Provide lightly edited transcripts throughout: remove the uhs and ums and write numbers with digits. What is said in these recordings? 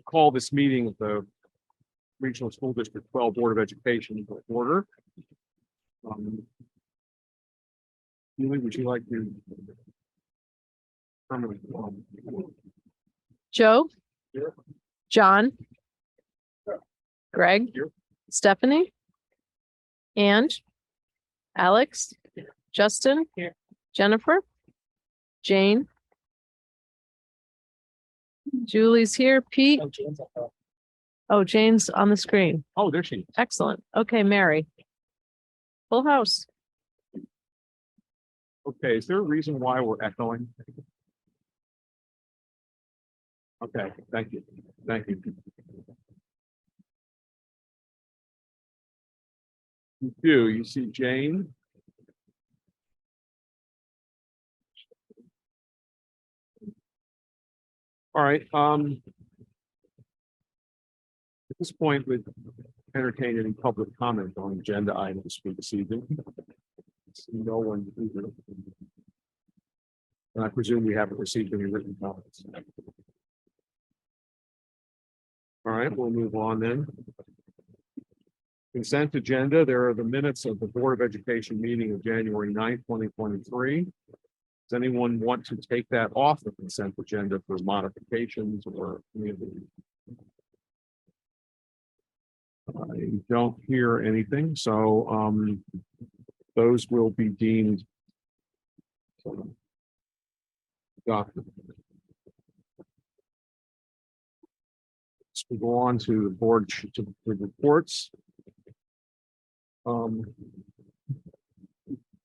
call this meeting of the Regional School District 12 Board of Education to order. Julie, would you like to? Joe, Here. John, Greg, Here. Stephanie, and Alex, Justin, Here. Jennifer, Jane, Julie's here, Pete. Oh, Jane's on the screen. Oh, there she is. Excellent. Okay, Mary. Full house. Okay, is there a reason why we're echoing? Okay, thank you. Thank you. You do, you see Jane? All right, at this point, we'd entertain any public comment on agenda items for this evening. See no one either. And I presume we haven't received any written comments. All right, we'll move on then. Consent agenda, there are the minutes of the Board of Education meeting of January 9th, 2023. Does anyone want to take that off the consent agenda for modifications or any of the? I don't hear anything, so those will be deemed adopted. Let's go on to the board to the reports.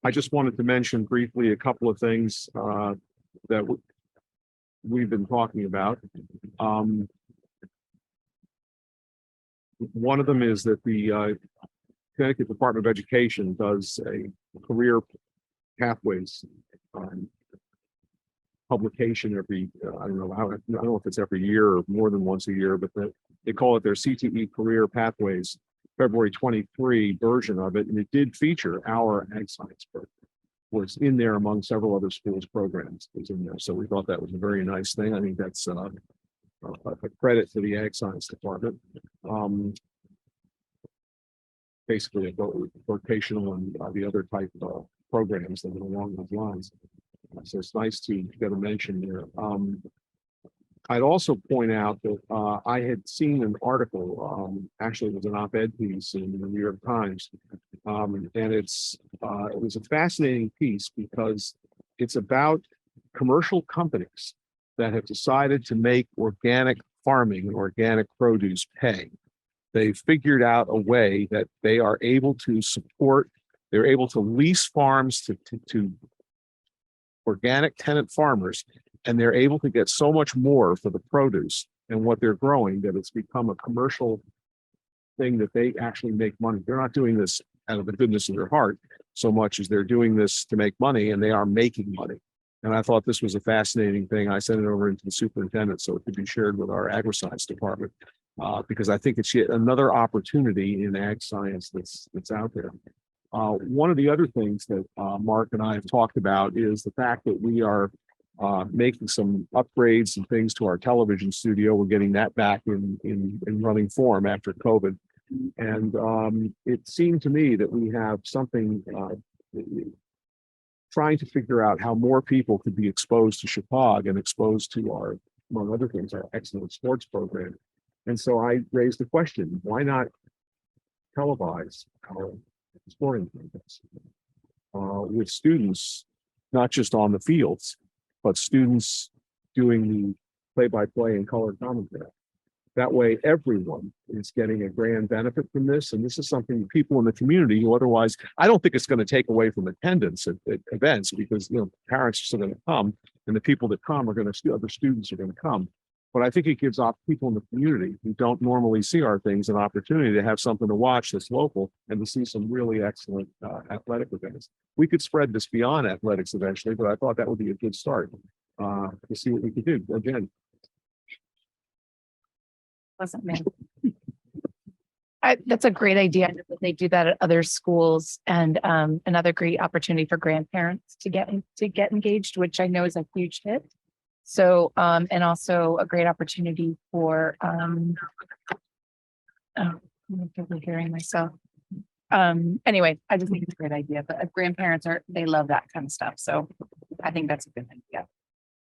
I just wanted to mention briefly a couple of things that we've been talking about. One of them is that the Connecticut Department of Education does a career pathways publication every, I don't know if it's every year or more than once a year, but they call it their CTE Career Pathways February 23 version of it. And it did feature our ag science program. Was in there among several other schools' programs was in there. So we thought that was a very nice thing. I think that's a credit to the ag science department. Basically a vocational and the other type of programs that are along those lines. So it's nice to get a mention there. I'd also point out that I had seen an article, actually it was an op-ed piece in the New York Times, and it was a fascinating piece because it's about commercial companies that have decided to make organic farming and organic produce pay. They figured out a way that they are able to support, they're able to lease farms to organic tenant farmers, and they're able to get so much more for the produce and what they're growing that it's become a commercial thing that they actually make money. They're not doing this out of the goodness of their heart so much as they're doing this to make money, and they are making money. And I thought this was a fascinating thing. I sent it over into the superintendent so it could be shared with our agri-science department because I think it's yet another opportunity in ag science that's out there. One of the other things that Mark and I have talked about is the fact that we are making some upgrades and things to our television studio. We're getting that back in running form after COVID. And it seemed to me that we have something trying to figure out how more people could be exposed to Chippewa and exposed to our, among other things, our excellent sports program. And so I raised the question, why not televise our sporting programs with students, not just on the fields, but students doing the play-by-play and color commentary. That way, everyone is getting a grand benefit from this. And this is something people in the community who otherwise, I don't think it's going to take away from attendance at events because, parents are still going to come and the people that come are going to, other students are going to come. But I think it gives people in the community who don't normally see our things an opportunity to have something to watch that's local and to see some really excellent athletic events. We could spread this beyond athletics eventually, but I thought that would be a good start to see what we could do. Again. Wasn't me. That's a great idea. They do that at other schools, and another great opportunity for grandparents to get engaged, which I know is a huge hit. So, and also a great opportunity for, oh, I'm probably hearing myself. Anyway, I just think it's a great idea, but grandparents they love that kind of stuff. So I think that's a good idea.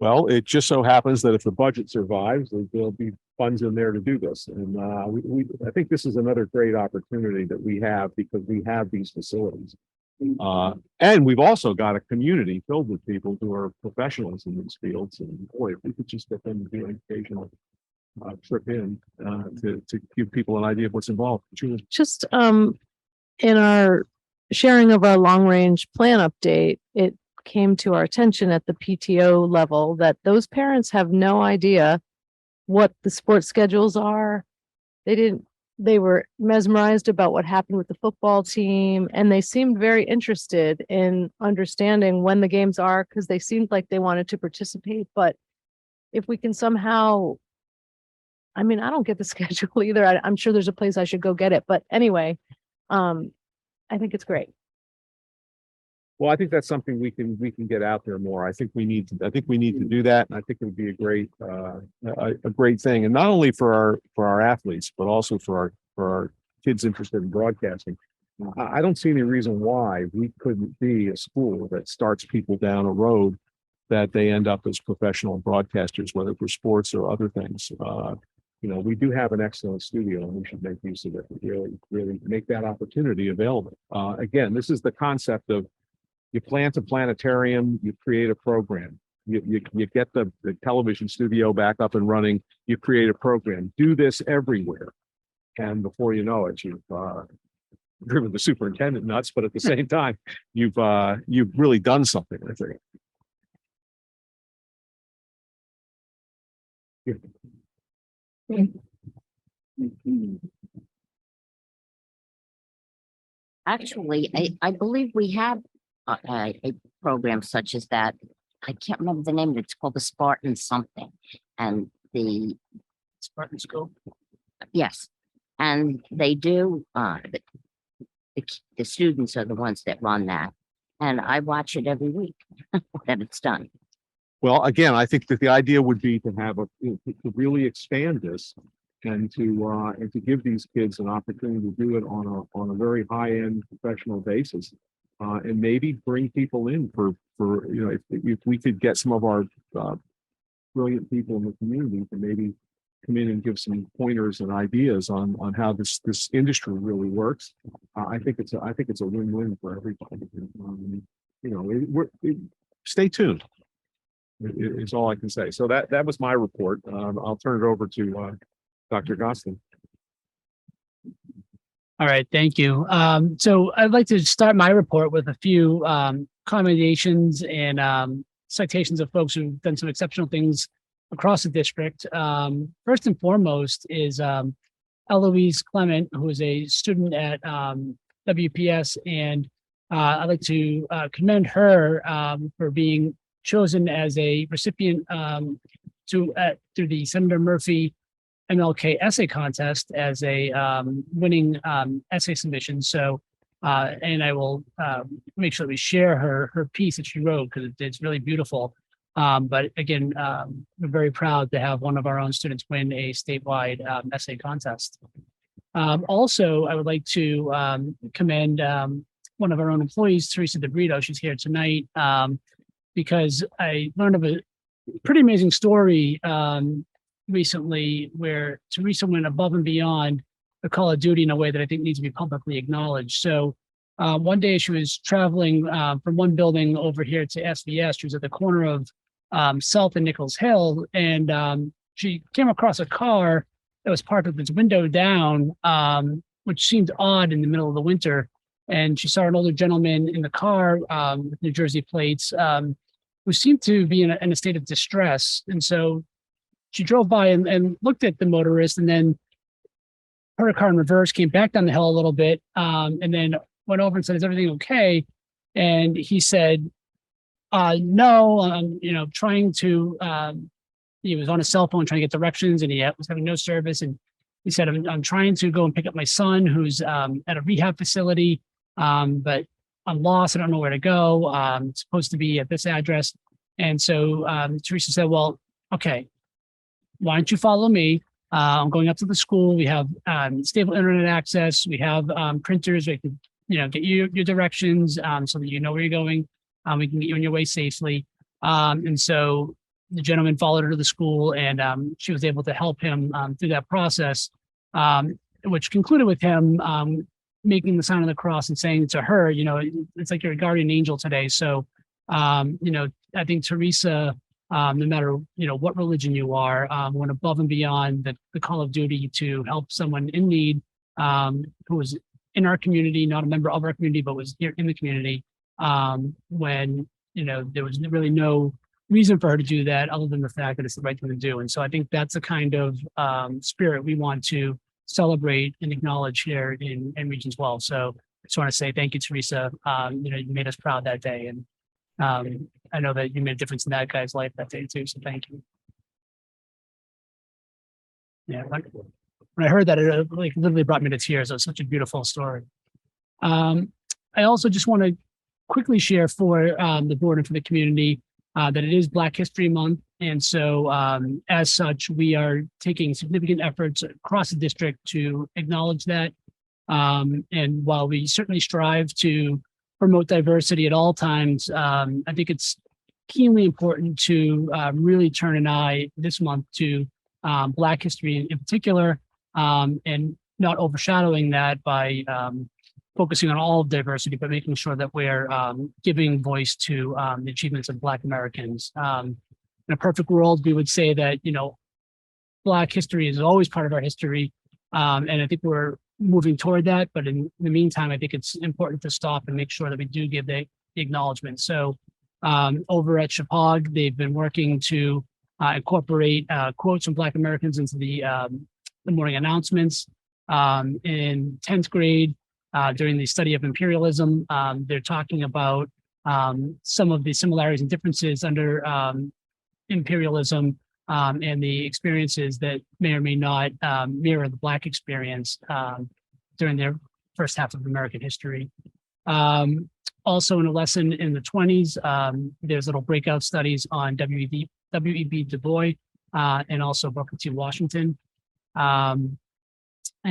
Well, it just so happens that if the budget survives, there'll be funds in there to do this. And I think this is another great opportunity that we have because we have these facilities. And we've also got a community filled with people who are professionals in these fields. And boy, if we could just get them to do an occasional trip in to give people an idea of what's involved. Julie? Just in our sharing of our long range plan update, it came to our attention at the PTO level that those parents have no idea what the sports schedules are. They were mesmerized about what happened with the football team, and they seemed very interested in understanding when the games are because they seemed like they wanted to participate. But if we can somehow, I mean, I don't get the schedule either. I'm sure there's a place I should go get it. But anyway, I think it's great. Well, I think that's something we can get out there more. I think we need to do that. And I think it would be a great thing. And not only for our athletes, but also for our kids interested in broadcasting. I don't see any reason why we couldn't be a school that starts people down a road that they end up as professional broadcasters, whether for sports or other things. We do have an excellent studio and we should make use of it. Really make that opportunity available. Again, this is the concept of you plant a planetarium, you create a program. You get the television studio back up and running, you create a program. Do this everywhere. And before you know it, you've driven the superintendent nuts, but at the same time, you've really done something, I think. Actually, I believe we have a program such as that. I can't remember the name of it. It's called the Spartan something. And the Spartan School. yes, and they do, the students are the ones that run that. And I watch it every week that it's done. Well, again, I think that the idea would be to have to really expand this and to give these kids an opportunity to do it on a very high end professional basis, and maybe bring people in for if we could get some of our brilliant people in the community to maybe come in and give some pointers and ideas on how this industry really works. I think it's a win-win for everybody. Stay tuned. Is all I can say. So that was my report. I'll turn it over to Dr. Gostin. All right, thank you. So I'd like to start my report with a few commendations and citations of folks who've done some exceptional things across the district. First and foremost is Eloise Clement, who is a student at WPS, and I'd like to commend her for being chosen as a recipient through the Senator Murphy MLK essay contest as a winning essay submission. So, and I will make sure that we share her piece that she wrote because it's really beautiful. But again, we're very proud to have one of our own students win a statewide essay contest. Also, I would like to commend one of our own employees, Teresa DeBrito. She's here tonight because I learned of a pretty amazing story recently where Teresa went above and beyond the call of duty in a way that I think needs to be publicly acknowledged. So one day she was traveling from one building over here to SVS. She was at the corner of South and Nichols Hill, and she came across a car that was parked with its window down, which seemed odd in the middle of the winter. And she saw an older gentleman in the car with New Jersey plates who seemed to be in a state of distress. And so she drove by and looked at the motorist, and then put her car in reverse, came back down the hill a little bit, and then went over and said, "Is everything okay?" And he said, "No, I'm trying to." He was on his cell phone trying to get directions, and he was having no service. And he said, "I'm trying to go and pick up my son who's at a rehab facility, but I'm lost. I don't know where to go. It's supposed to be at this address." And so Teresa said, "Well, okay, why don't you follow me? I'm going up to the school. We have stable internet access. We have printers. We can, get you your directions so that you know where you're going. We can get you on your way safely. And so the gentleman followed her to the school, and she was able to help him through that process, which concluded with him making the sign of the cross and saying to her, it's like you're a guardian angel today. So, I think Teresa, no matter what religion you are, went above and beyond the call of duty to help someone in need, who was in our community, not a member of our community, but was here in the community, when there was really no reason for her to do that other than the fact that it's the right thing to do. And so I think that's the kind of spirit we want to celebrate and acknowledge here in Region 12. So I just want to say thank you, Teresa. You made us proud that day, and I know that you made a difference in that guy's life that day too. So thank you. Yeah, when I heard that, it like literally brought me to tears. It was such a beautiful story. I also just want to quickly share for the board and for the community that it is Black History Month. And so as such, we are taking significant efforts across the district to acknowledge that. And while we certainly strive to promote diversity at all times, I think it's keenly important to really turn an eye this month to Black history in particular, and not overshadowing that by focusing on all of diversity, but making sure that we're giving voice to the achievements of Black Americans. In a perfect world, we would say that, Black history is always part of our history. And I think we're moving toward that. But in the meantime, I think it's important to stop and make sure that we do give the acknowledgement. So over at Chapag, they've been working to incorporate quotes from Black Americans into the morning announcements. In 10th grade, during the study of imperialism, they're talking about some of the similarities and differences under imperialism and the experiences that may or may not mirror the Black experience during their first half of American history. Also in a lesson in the 20s, there's little breakout studies on W.E.B. Du Bois and also Booker T. Washington. And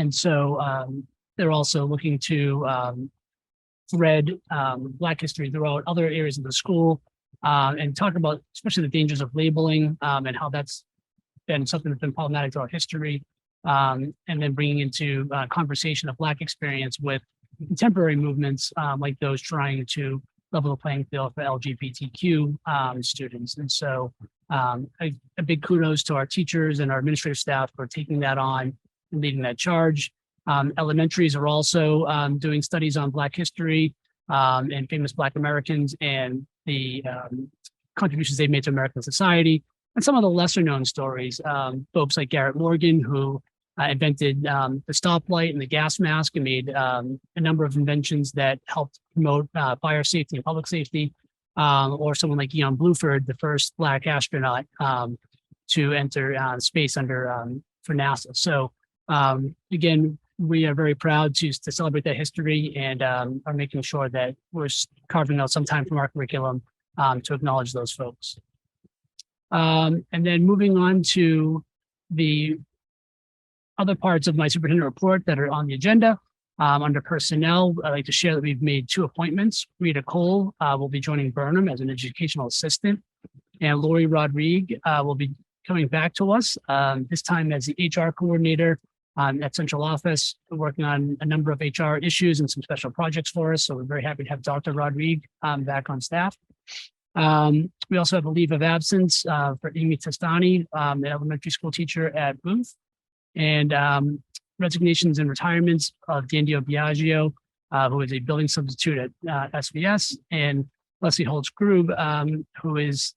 so they're also looking to thread Black history throughout other areas of the school and talk about especially the dangers of labeling and how that's been something that's been problematic throughout history. And then bringing into conversation of Black experience with contemporary movements like those trying to level the playing field for LGBTQ students. And so a big kudos to our teachers and our administrative staff for taking that on and leading that charge. Elementaries are also doing studies on Black history and famous Black Americans and the contributions they've made to American society. And some of the lesser known stories, folks like Garrett Morgan, who invented the stoplight and the gas mask and made a number of inventions that helped promote fire safety and public safety, or someone like Eon Bluford, the first Black astronaut to enter space for NASA. So again, we are very proud to celebrate that history and are making sure that we're carving out some time from our curriculum to acknowledge those folks. And then moving on to the other parts of my superintendent report that are on the agenda. Under personnel, I'd like to share that we've made 2 appointments. Rita Cole will be joining Burnham as an educational assistant, and Lori Rodrigue will be coming back to us, this time as the HR coordinator at central office, working on a number of HR issues and some special projects for us. So we're very happy to have Dr. Rodrigue back on staff. We also have a leave of absence for Amy Testani, an elementary school teacher at Booth, and resignations and retirements of Dandio Biagio, who is a building substitute at SVS, and Leslie Holtz-Grube, who is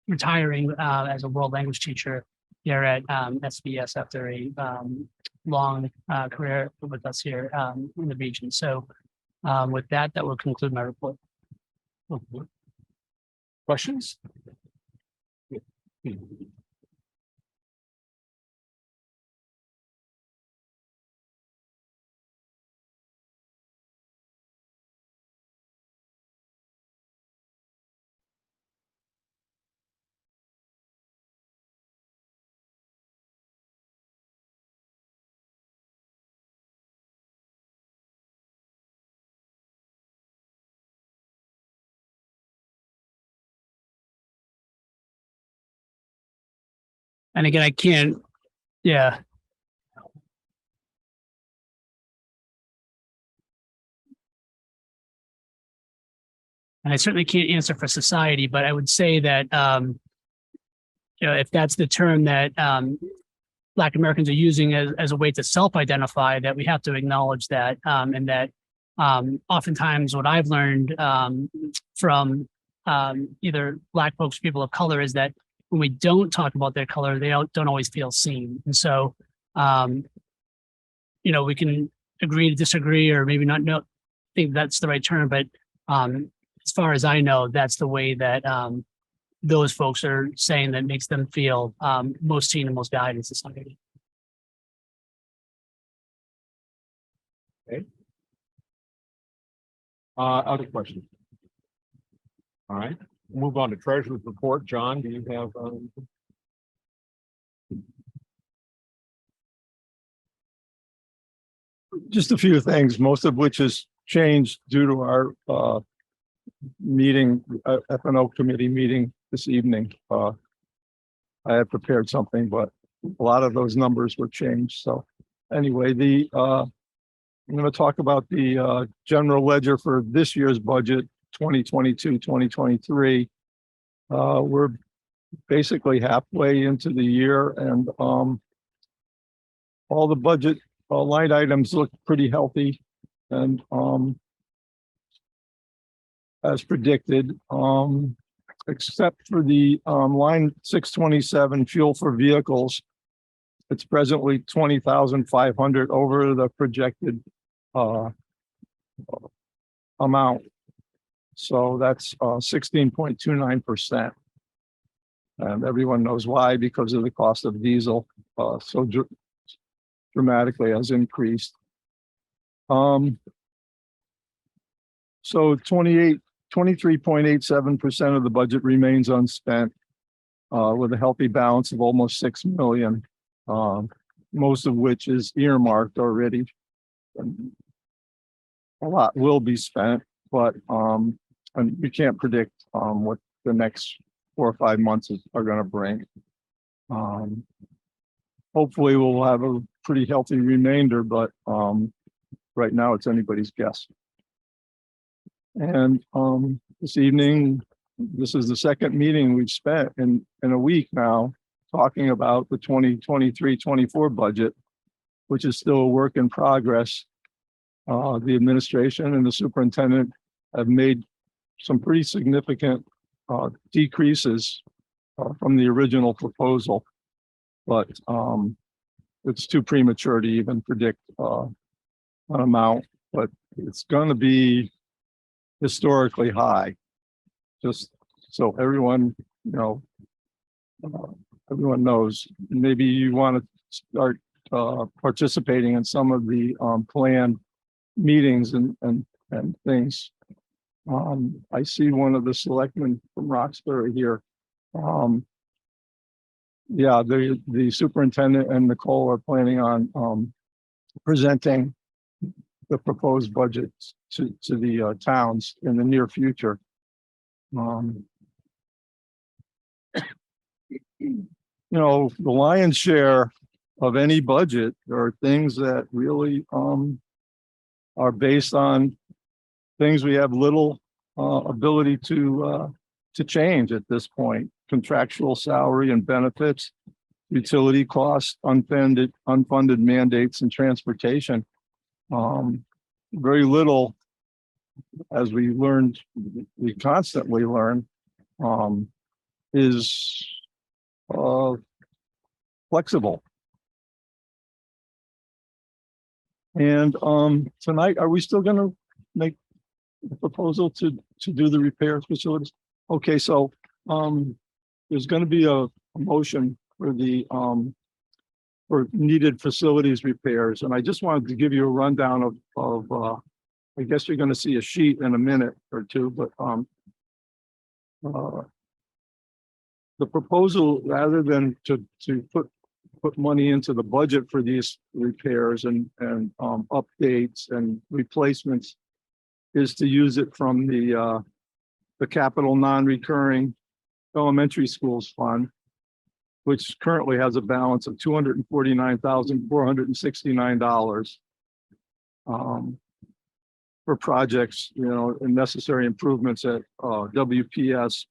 retiring as a world language teacher here at SVS after a long career with us here in the region. So with that, that will conclude my report. Questions? And again, I can't, yeah. And I certainly can't answer for society, but I would say that, if that's the term that, Black Americans are using as a way to self-identify, that we have to acknowledge that, and that, oftentimes what I've learned, from, either Black folks, or people of color, is that when we don't talk about their color, they don't always feel seen. And so, we can agree to disagree, or maybe not think that's the right term, but, as far as I know, that's the way that, those folks are saying that makes them feel, most seen and most valued in society. Other questions? All right, move on to treasurer's report. John, do you have? Just a few things, most of which has changed due to our meeting, F&O committee meeting this evening. I had prepared something, but a lot of those numbers were changed. So anyway, I'm going to talk about the general ledger for this year's budget, 2022, 2023. We're basically halfway into the year, and all the budget line items look pretty healthy, and as predicted, except for the line 627 fuel for vehicles. It's presently 20,500 over the projected amount. So that's 16.29%. And everyone knows why, because of the cost of diesel so dramatically has increased. So 23.87% of the budget remains unspent, with a healthy balance of almost 6 million, most of which is earmarked already. A lot will be spent, but and we can't predict what the next 4 or 5 months are going to bring. Hopefully we'll have a pretty healthy remainder, but right now it's anybody's guess. And this evening, this is the second meeting we've spent in a week now talking about the 2023-24 budget, which is still a work in progress. The administration and the superintendent have made some pretty significant decreases from the original proposal, but it's too premature to even predict an amount, but it's going to be historically high. Just so everyone, everyone knows, maybe you want to start participating in some of the planned meetings and things. I see one of the selectmen from Roxbury here. Yeah, the superintendent and Nicole are planning on presenting the proposed budgets to the towns in the near future. The lion's share of any budget are things that really are based on things we have little ability to change at this point: contractual salary and benefits, utility costs, unfunded mandates, and transportation. Very little, as we learned, we constantly learn, is flexible. And tonight, are we still going to make the proposal to do the repairs facilities? Okay, so there's going to be a motion for the for needed facilities repairs, and I just wanted to give you a rundown of I guess you're going to see a sheet in a minute or two, but the proposal, rather than to put money into the budget for these repairs and updates and replacements, is to use it from the capital non-recurring elementary schools fund. which currently has a balance of $249,469. For projects, and necessary improvements at WPS,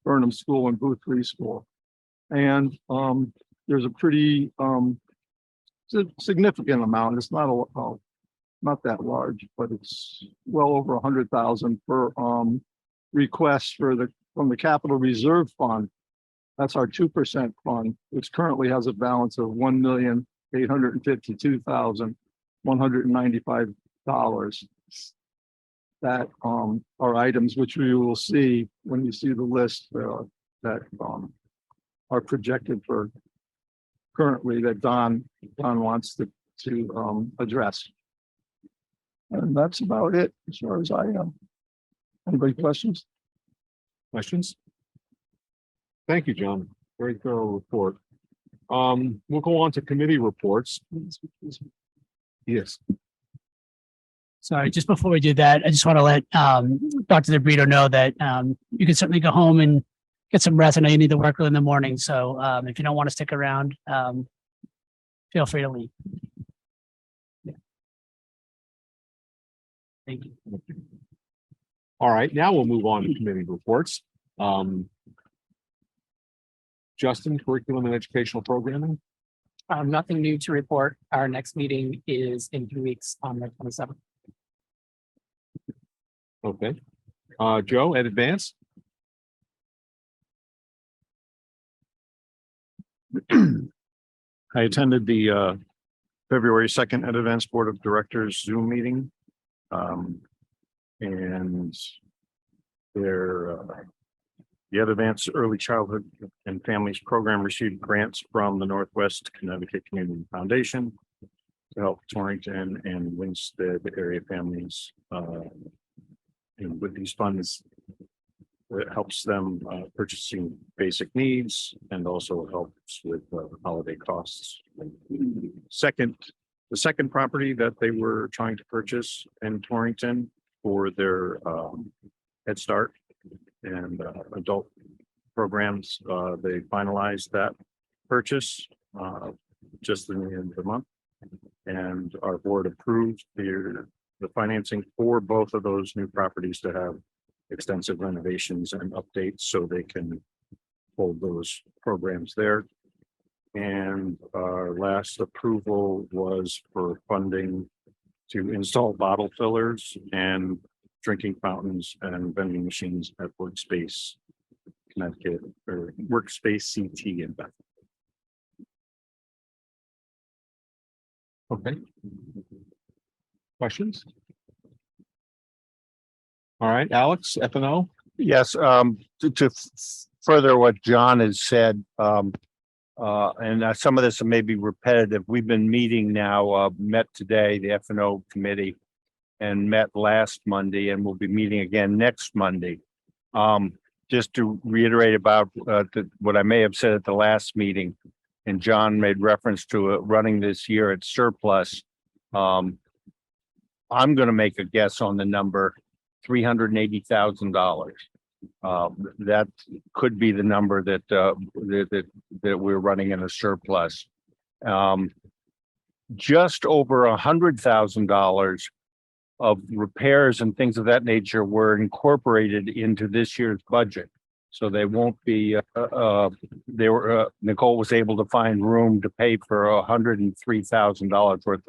Burnham School and Booth Preschool. And there's a pretty significant amount. It's not not that large, but it's well over 100,000 for requests from the Capital Reserve Fund. That's our 2% fund, which currently has a balance of $1,852,195. That are items which we will see when you see the list that are projected for currently that Don wants to address. And that's about it as far as I am. Anybody questions? Questions? Thank you, John. Very thorough report. We'll go on to committee reports. Yes. Sorry, just before we do that, I just want to let Dr. DeBrito know that you can certainly go home and get some rest. I know you need to work in the morning, so if you don't want to stick around, feel free to leave. Yeah. Thank you. All right, now we'll move on to committee reports. Justin, curriculum and educational programming. Nothing new to report. Our next meeting is in 2 weeks on the 27th. Okay. Joe, at Advance. I attended the February 2nd Ed Advance Board of Directors Zoom meeting. And the Ed Advance Early Childhood and Families Program received grants from the Northwest Connecticut Community Foundation to help Torrington and Winsted area families. And with these funds, it helps them purchasing basic needs and also helps with holiday costs. The second property that they were trying to purchase in Torrington for their Head Start and adult programs, they finalized that purchase just in the end of the month. And our board approved the financing for both of those new properties to have extensive renovations and updates so they can hold those programs there. And our last approval was for funding to install bottle fillers and drinking fountains and vending machines at Workspace Connecticut or Workspace CT in Bethel. Okay. Questions? All right, Alex, F&O. Yes, to further what John has said, and some of this may be repetitive. We've been meeting now, met today, the F&O committee, and met last Monday, and we'll be meeting again next Monday. Just to reiterate about what I may have said at the last meeting, and John made reference to it running this year at surplus. I'm going to make a guess on the number, $380,000. That could be the number that we're running in a surplus. Just over $100,000 of repairs and things of that nature were incorporated into this year's budget. So they won't be, Nicole was able to find room to pay for $103,000 worth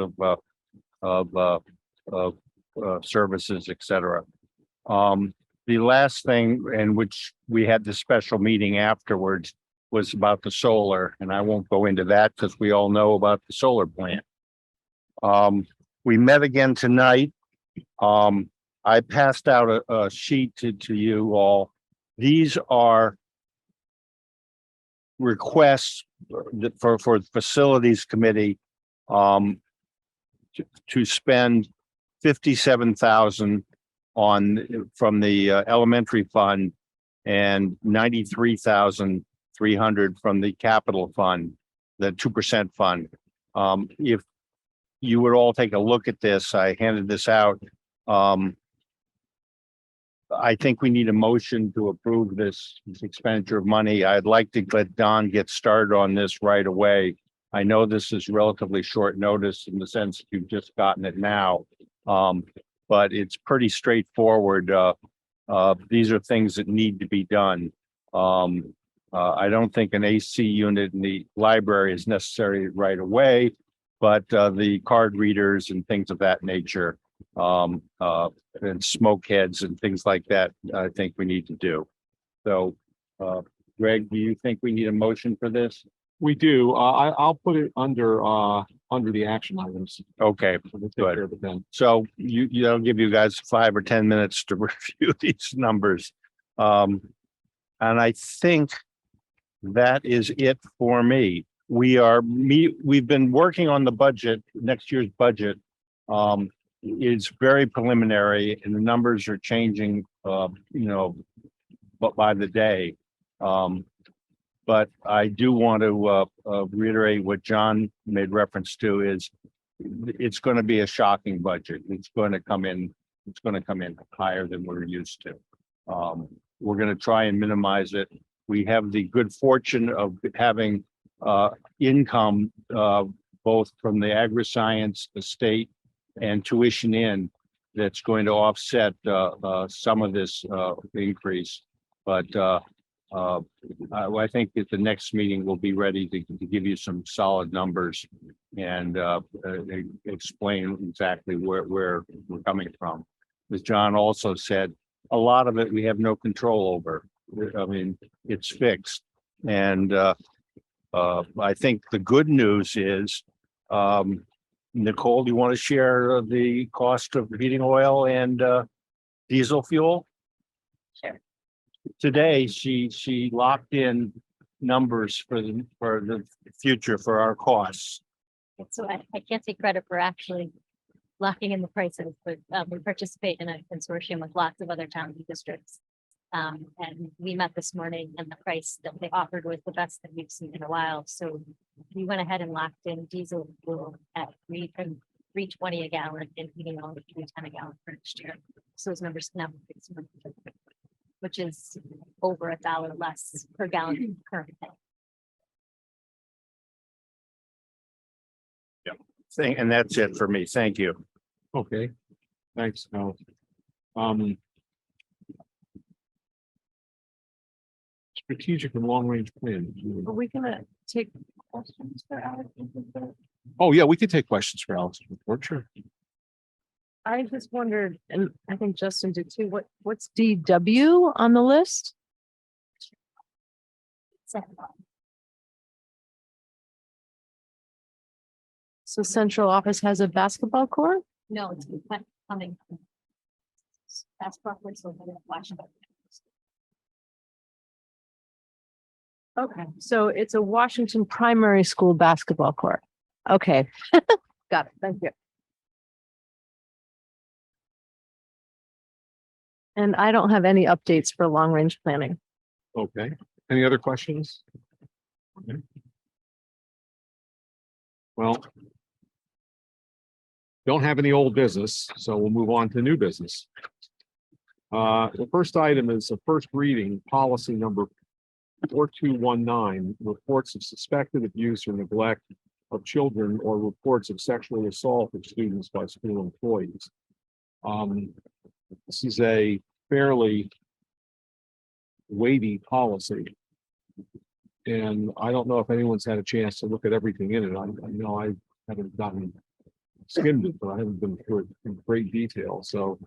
of services, et cetera. The last thing, and which we had the special meeting afterwards, was about the solar, and I won't go into that because we all know about the solar plant. We met again tonight. I passed out a sheet to you all. These are requests for the facilities committee to spend $57,000 from the elementary fund and $93,300 from the capital fund, the 2% fund. If you would all take a look at this, I handed this out. I think we need a motion to approve this expenditure of money. I'd like to let Don get started on this right away. I know this is relatively short notice in the sense that you've just gotten it now. But it's pretty straightforward. These are things that need to be done. I don't think an AC unit in the library is necessary right away, but the card readers and things of that nature, and smoke heads and things like that, I think we need to do. So, Greg, do you think we need a motion for this? We do. I'll put it under the action items. Okay, So we'll take Good. care of it then. so I'll give you guys 5 or 10 minutes to review these numbers. And I think that is it for me. We've been working on the budget, next year's budget. It's very preliminary and the numbers are changing, but by the day. But I do want to reiterate what John made reference to is it's going to be a shocking budget. It's going to come in higher than we're used to. We're going to try and minimize it. We have the good fortune of having income both from the agri-science, the state, and tuition in that's going to offset some of this increase. But I think at the next meeting, we'll be ready to give you some solid numbers and explain exactly where we're coming from. As John also said, a lot of it we have no control over. I mean, it's fixed. And I think the good news is, Nicole, do you want to share the cost of heating oil and diesel fuel? Sure. Today, she locked in numbers for the future for our costs. So I can't take credit for actually locking in the prices, but we participate in a consortium with lots of other towns and districts. And we met this morning and the price that they offered was the best that we've seen in a while. So we went ahead and locked in diesel fuel at $3.20 a gallon and heating oil at $3.10 a gallon for next year. So those numbers now, which is over $1 less per gallon currently. And that's it for me. Thank you. Okay, thanks, Al. Strategic and long-range plan. Are we gonna take questions for Alex? Oh, yeah, we could take questions for Alex. Sure. I just wondered, and I think Justin did too, what's DW on the list? So central office has a basketball court? No, it's coming. That's probably so Washington. Okay, so it's a Washington primary school basketball court. Okay. Got it. Thank you. And I don't have any updates for long range planning. Okay, any other questions? Okay. Well, don't have any old business, so we'll move on to new business. The first item is a first reading policy number 4219, reports of suspected abuse or neglect of children or reports of sexual assault of students by school employees. This is a fairly weighty policy. And I don't know if anyone's had a chance to look at everything in it. I know I haven't skimmed it, but I haven't been through it in great detail. So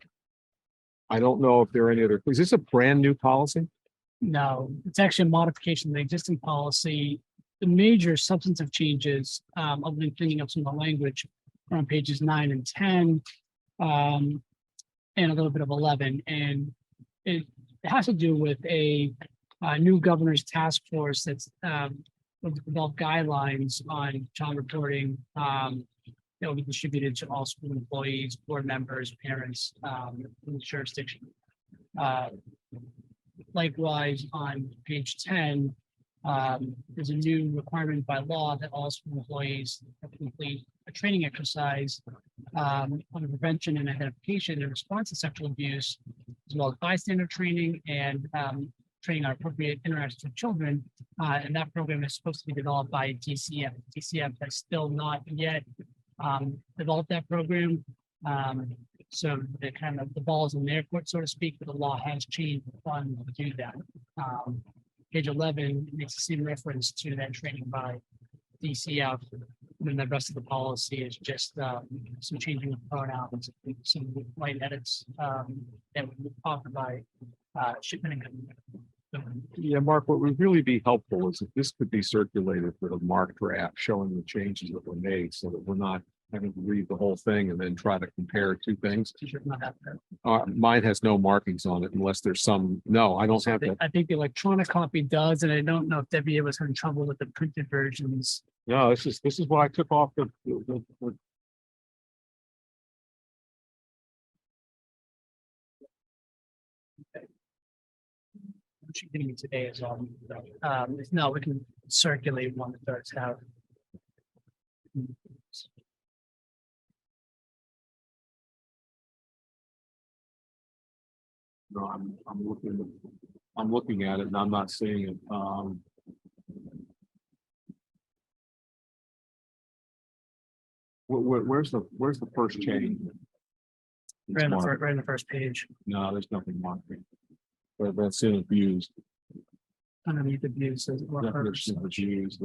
I don't know if there are any other, is this a brand new policy? No, it's actually a modification of the existing policy. The major substantive changes, other than cleaning up some of the language, are on pages 9 and 10, and a little bit of 11. And it has to do with a new governor's task force that's will develop guidelines on child reporting that will be distributed to all school employees, board members, parents in the jurisdiction. Likewise, on page 10, there's a new requirement by law that all school employees have to complete a training exercise on the prevention and identification and response to sexual abuse as well as bystander training and training on appropriate interactions with children. And that program is supposed to be developed by DCF. DCF has still not yet developed that program. So the kind of the ball is in their court, so to speak, but the law has changed the fund to do that. Page 11 makes the same reference to that training by DCF. And then the rest of the policy is just some changing of pronouns, some light edits that were offered by Shipman and Company. So, Yeah, Mark, what would really be helpful is if this could be circulated with a marked draft showing the changes that were made so that we're not having to read the whole thing and then try to compare two things. T-shirt not have that. Mine has no markings on it unless there's some, no, I don't have that. I think the electronic copy does, and I don't know if Debbie was having trouble with the printed versions. No, this is what I took off the. She gave me today as well. If not, we can circulate one that does have. No, I'm looking at it and I'm not seeing it. Where's the first change? Right in the It's first, marked. right in the first page, No, there's nothing marked. But that's in abused. underneath the view says. Definition of abused.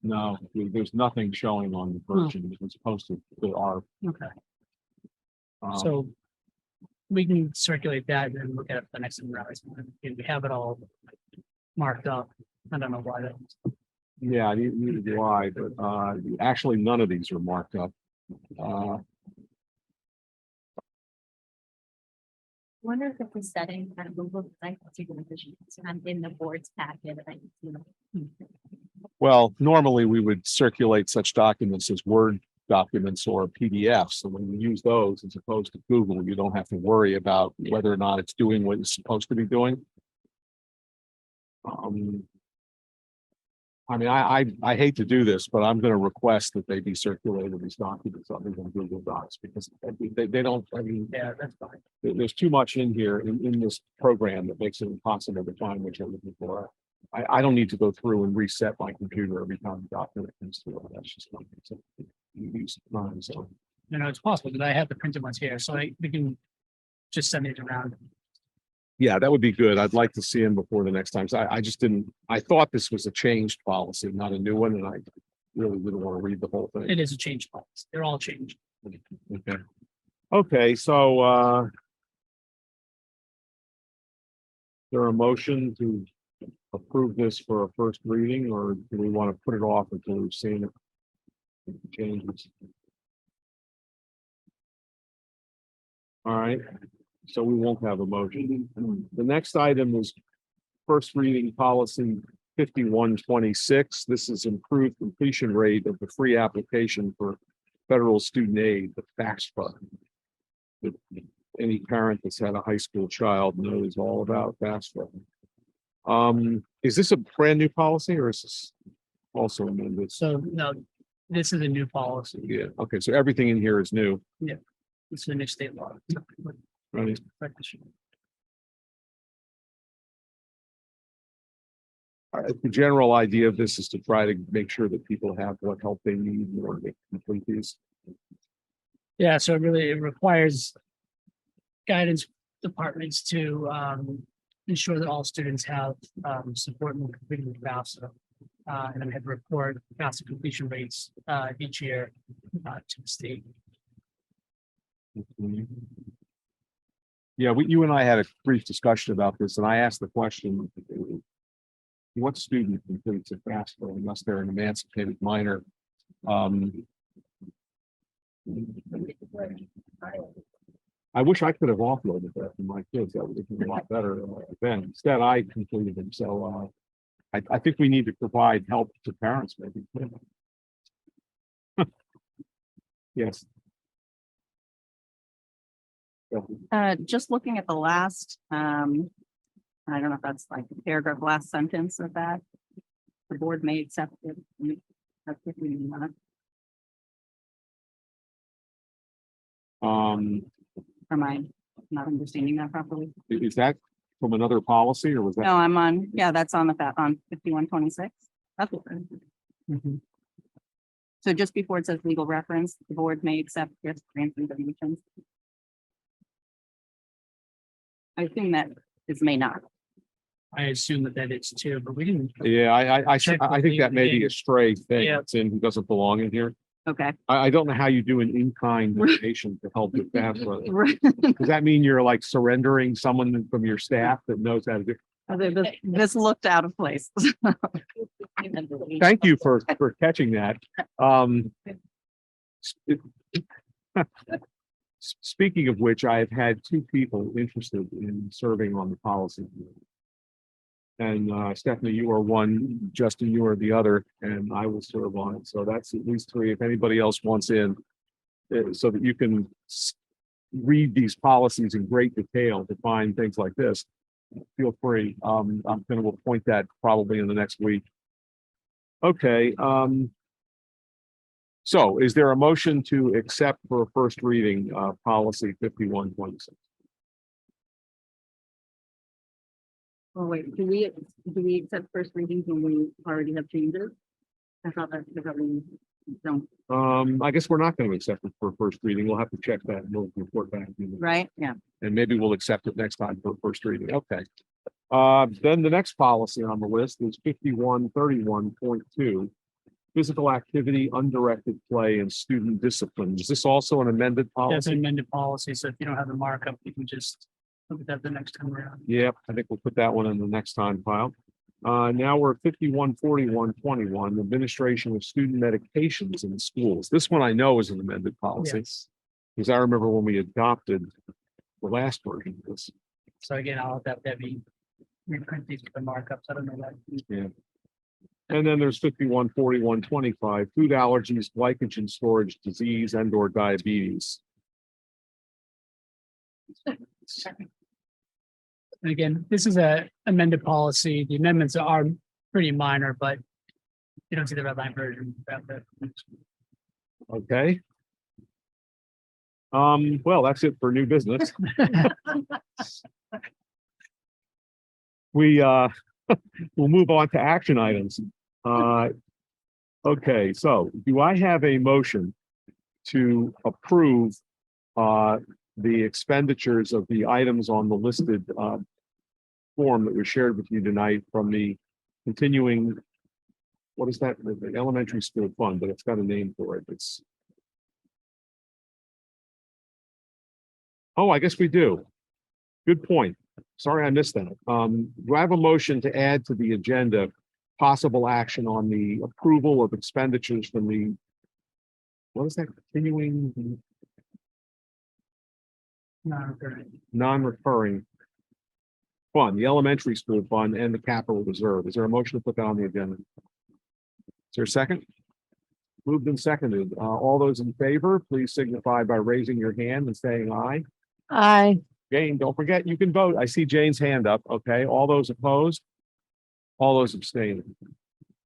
No, there's nothing showing on the version that was posted to our. Okay, um, so. We can circulate that and then look at it for the next time around. We have it all marked up. I don't know why that. Yeah, neither do I, but actually, none of these are marked up. Wonder if the setting kind of Google, I can see the vision, so I'm in the board's packet, and I can see them. Well, normally we would circulate such documents as Word documents or PDFs. So when you use those as opposed to Google, you don't have to worry about whether or not it's doing what it's supposed to be doing. I mean, I hate to do this, but I'm going to request that they be circulated as documents other than Google Docs because they don't, I mean, Yeah, that's fine. there's too much in here in this program that makes it impossible to find what you're looking for. I don't need to go through and reset my computer every time the document comes through. That's just not. So You know, it's possible because I have the printed ones here, so we can just send it around. yeah, that would be good. I'd like to see him before the next time. So I just didn't, I thought this was a changed policy, not a new one, and I really didn't want to read the whole thing. It is a change policy. They're all changed. Okay. Okay, so there a motion to approve this for a first reading, or do we want to put it off until we've seen it? Changes. All right, so we won't have a motion. The next item is first reading policy 5126. This is improved completion rate of the free application for federal student aid, the FAFSA. Any parent that's had a high school child knows all about FAFSA. Is this a brand new policy or is this also amended? So no, this is a new policy. Yeah, okay, so everything in here is new, This is a new state law. right? All right, the general idea of this is to try to make sure that people have what help they need in order to complete these. Yeah, so it requires guidance departments to ensure that all students have support in completing the FAFSA. And then have to report FAFSA completion rates each year to the state. Yeah, you and I had a brief discussion about this, and I asked the question. What student completes a FAFSA unless they're an emancipated minor? I wish I could have offloaded that to my kids. That would have been a lot better then. Instead, I completed them. So I think we need to provide help to parents, maybe. Yes. Just looking at the last, I don't know if that's like the paragraph, last sentence of that. The board may accept it. That's what we mean, Um, for mine. not understanding that properly. Is that from another policy or was that? No, I'm on, yeah, that's on on 5126. That's what. Mhm. So just before it says legal reference, the board may accept gifts, grants, and donations. I assume that is may not. I assume that that is too, but we didn't. Yeah, I Check I think that may be a stray thing Yeah. that's in, who doesn't belong in here. Okay. I don't know how you do an in-kind donation to help with that. but Right. Does that mean you're like surrendering someone from your staff that knows how to do? This looked out of place. Thank you for catching that. sp- Speaking of which, I have had two people interested in serving on the policy committee. And Stephanie, you are one, Justin, you are the other, and I will serve on it. So that's at least three. If anybody else wants in, so that you can read these policies in great detail to find things like this, feel free. I'm going to appoint that probably in the next week. Okay. So is there a motion to accept for a first reading, policy 5126? Oh, wait, do we accept first readings when we already have changes? I thought that we don't, I guess we're not going to accept it for first reading. We'll have to check that and we'll report back. right? Yeah. And maybe we'll accept it next time for first reading. Okay. Then the next policy on the list is 5131.2. Physical activity, undirected play, and student discipline. Is this also an amended That's policy? an amended policy, so if you don't have the markup, you can just look at that the next time around. Yep, I think we'll put that one in the next time file. Now we're at 5141.21, administration of student medications in schools. This one I know is an amended policy, Yes. because I remember when we adopted the last version of this. So again, I'll have Debbie reprint these with the markups. I don't know that. Yeah. And then there's 5141.25, food allergies, glycogen storage disease, and or diabetes. And again, this is a amended policy. The amendments are pretty minor, but you don't see the red line version. Okay. Well, that's it for new business. We'll move on to action items. Okay, so do I have a motion to approve the expenditures of the items on the listed form that was shared with you tonight from the continuing, what is that? The elementary school fund, but it's got a name for it. It's. Oh, I guess we do. Good point. Sorry, I missed that. Do I have a motion to add to the agenda possible action on the approval of expenditures from the, what is that, continuing non-recurring fund, the elementary school fund and the capital reserve? Is there a motion to put that on the agenda? Is there a second? Moved and seconded. All those in favor, please signify by raising your hand and saying aye. Aye. Jane, don't forget, you can vote. I see Jane's hand up. Okay, all those opposed? All those abstaining.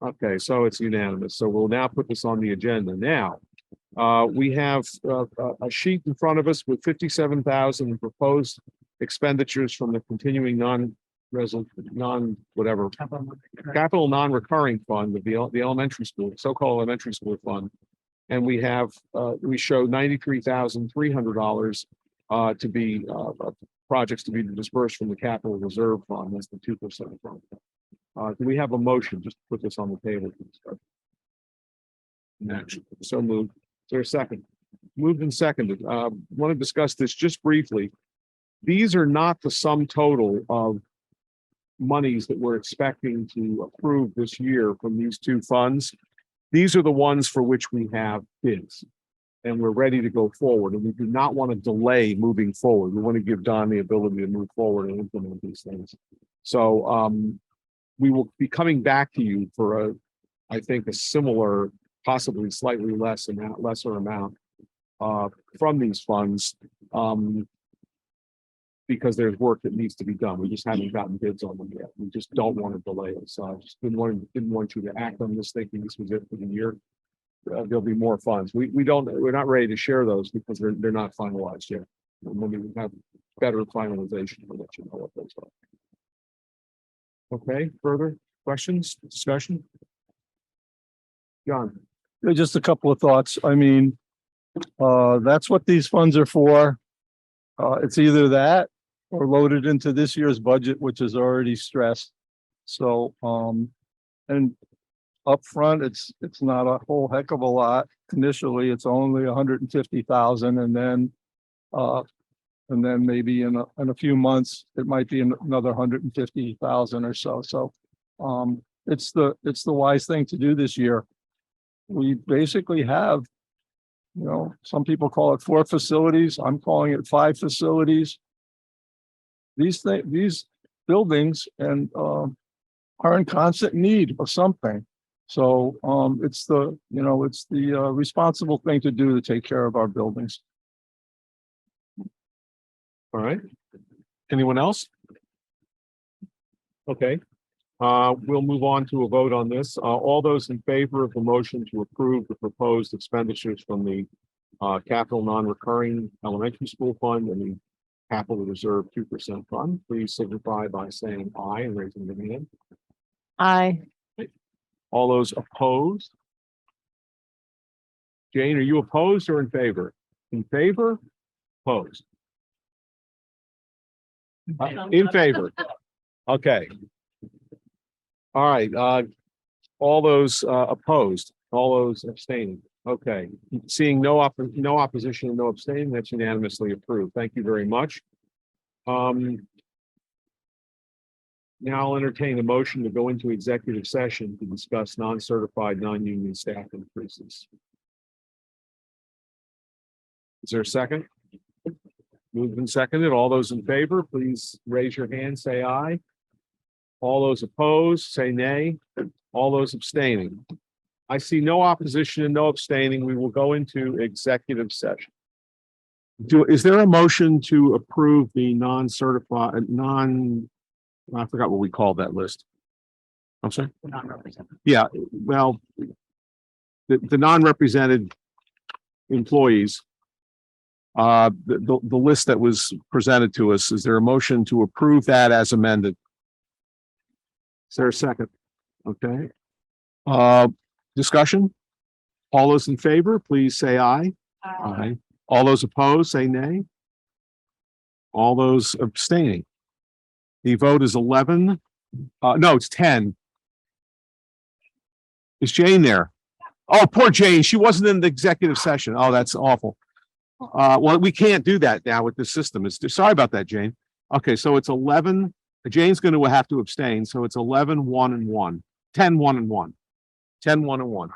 Okay, so it's unanimous. So we'll now put this on the agenda. Now, we have a sheet in front of us with 57,000 proposed expenditures from the continuing capital non-recurring fund of the elementary school, so-called elementary school fund. And we have, we show $93,300 to be projects to be dispersed from the capital reserve fund. That's the 2% fund. Do we have a motion just to put this on the table? So moved. Is there a second? Moved and seconded. Want to discuss this just briefly. These are not the sum total of monies that we're expecting to approve this year from these two funds. These are the ones for which we have bids. And we're ready to go forward. And we do not want to delay moving forward. We want to give Don the ability to move forward and implement these things. So we will be coming back to you for I think a similar, possibly slightly lesser amount from these funds. Because there's work that needs to be done. We just haven't gotten bids on them yet. We just don't want to delay it. So I just didn't want you to act on this thinking this was it for the year. There'll be more funds. We're not ready to share those because they're not finalized yet. When we have better finalization, we'll let you know what those are. Okay, further questions, discussion? John? Just a couple of thoughts. I mean, that's what these funds are for. It's either that or loaded into this year's budget, which is already stressed. So, and upfront, it's not a whole heck of a lot. Initially, it's only 150,000, and then maybe in a few months, it might be another 150,000 or so. So, it's the wise thing to do this year. We basically have, some people call it 4 facilities. I'm calling it 5 facilities. These buildings and are in constant need of something. So it's the responsible thing to do to take care of our buildings. All right. Anyone else? Okay. We'll move on to a vote on this. All those in favor of the motion to approve the proposed expenditures from the capital non-recurring elementary school fund and the capital reserve 2% fund, please signify by saying aye and raising the hand. Aye. All those opposed? Jane, are you opposed or in favor? In favor? Opposed? In favor. Okay. All right, all those opposed, all those abstaining. Okay, seeing no opposition and no abstaining, that's unanimously approved. Thank you very much. Now I'll entertain a motion to go into executive session to discuss non-certified, non-union staff increases. Is there a second? Moved and seconded. All those in favor, please raise your hand, say aye. All those opposed, say nay. All those abstaining. I see no opposition and no abstaining. We will go into executive session. Is there a motion to approve the non-certified, I forgot what we called that list. I'm sorry? Yeah, well, the non-represented employees, the list that was presented to us, is there a motion to approve that as amended? Is there a second? Okay. Discussion? All those in favor, please say aye. Aye. All those opposed, say nay. All those abstaining. The vote is 11. No, it's 10. Is Jane there? Oh, poor Jane. She wasn't in the executive session. Oh, that's awful. Well, we can't do that now with this system. Sorry about that, Jane. Okay, so it's 11. Jane's going to have to abstain. So it's 11, 1 and 1, 10, 1 and 1, 10, 1 and 1.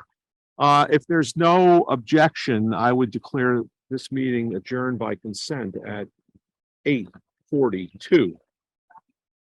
If there's no objection, I would declare this meeting adjourned by consent at 8:42.